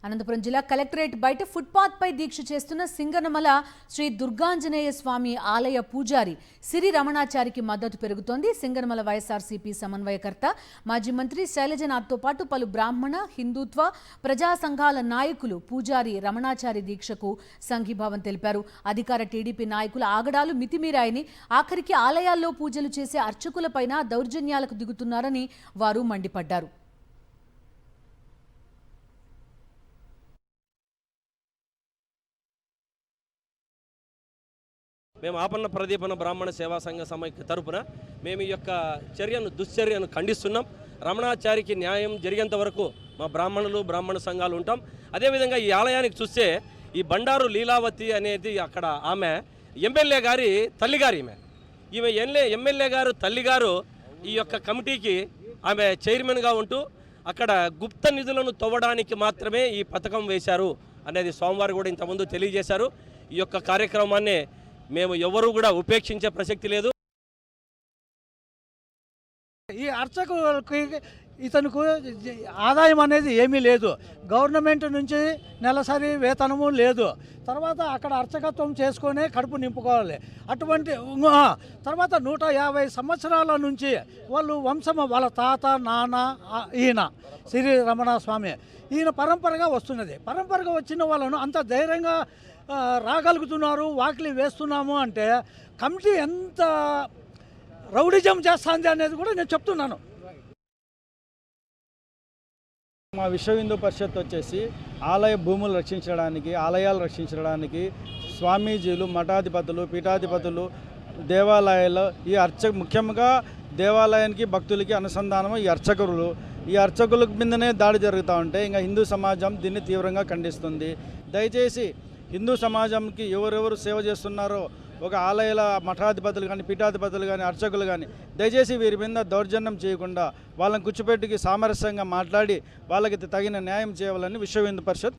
అనంతపురం జిల్లా కలెక్టరేట్ బయట ఫుట్పాత్ పై దీక్ష చేస్తున్న సింగనమల శ్రీ దుర్గాంజనేయ స్వామి ఆలయ పూజారి సిరి రమణాచారికి మద్దతు పెరుగుతోంది. సింగనమల వైఎస్ఆర్సీపీ సమన్వయకర్త మాజీ మంత్రి శైలజనాథ్తో పాటు పలు బ్రాహ్మణ, హిందుత్వ, ప్రజా సంఘాల నాయకులు పూజారి రమణాచారి దీక్షకు సంఘీభావం తెలిపారు. అధికార టీడీపీ నాయకుల ఆగడాలు మితిమీరాయని, ఆఖరికి ఆలయాల్లో పూజలు చేసే అర్చకులపైన దౌర్జన్యాలకు దిగుతున్నారని వారు మండిపడ్డారు. మేము ఆపన్న ప్రదీపన బ్రాహ్మణ సేవా సంఘ సమైక్య తరపున మేము ఈ యొక్క దుశ్చర్యను ఖండిస్తున్నాం. రమణాచారికి న్యాయం జరిగేంత వరకు మా బ్రాహ్మణ సంఘాలు ఉంటాం. అదేవిధంగా ఈ ఆలయానికి చూస్తే ఈ బండారు లీలావతి అనేది అక్కడ ఆమె ఎమ్మెల్యే గారి తల్లిగారు. ఈమె ఎమ్మెల్యే గారు తల్లిగారు ఈ యొక్క కమిటీకి ఆమె చైర్మన్గా ఉంటూ అక్కడ గుప్త నిధులను తవ్వడానికి మాత్రమే ఈ పథకం వేశారు అనేది సోమవారం కూడా ఇంతకుముందు తెలియజేశారు. ఈ యొక్క కార్యక్రమాన్ని మేము ఎవరు కూడా ఉపేక్షించే ప్రసక్తి లేదు. ఈ అర్చకులకి ఇతనికి ఆదాయం అనేది ఏమీ లేదు. గవర్నమెంట్ నుంచి నెలసరి వేతనము లేదు. తర్వాత అక్కడ అర్చకత్వం చేసుకొని కడుపు నింపుకోవాలి. అటువంటి తర్వాత 150 సంవత్సరాల నుంచి వాళ్ళు వాళ్ళ తాత, నాన్న, ఈయన శ్రీ రమణ స్వామి ఈయన పరంపరగా వస్తున్నది. పరంపరగా వచ్చిన వాళ్ళను అంత ధైర్యంగా రాగలుగుతున్నారు, వాకిలి వేస్తున్నాము అంటే కమిటీ ఎంత రౌడిజం చేస్తుంది అనేది కూడా నేను చెప్తున్నాను. మా విశ్వ హిందూ పరిషత్ వచ్చేసి ఆలయ భూములు రక్షించడానికి, ఆలయాలు రక్షించడానికి స్వామీజీలు, మఠాధిపతులు, పీఠాధిపతులు, దేవాలయాల్లో ముఖ్యంగా దేవాలయానికి భక్తులకి అనుసంధానం ఈ అర్చకులు. ఈ అర్చకుల మీదనే దాడి జరుగుతూ ఉంటే ఇంకా హిందూ సమాజం దీన్ని తీవ్రంగా ఖండిస్తుంది. దయచేసి హిందూ సమాజంకి ఎవరెవరు సేవ చేస్తున్నారో ఒక ఆలయాల మఠాధిపతులు కానీ, పీఠాధిపతులు కానీ, అర్చకులు కానీ దయచేసి వీరి మీద దౌర్జన్యం చేయకుండా వాళ్ళని కూర్చోపెట్టుకి సామరస్యంగా మాట్లాడి వాళ్ళకి తగిన న్యాయం చేయాలని విశ్వ హిందూ పరిషత్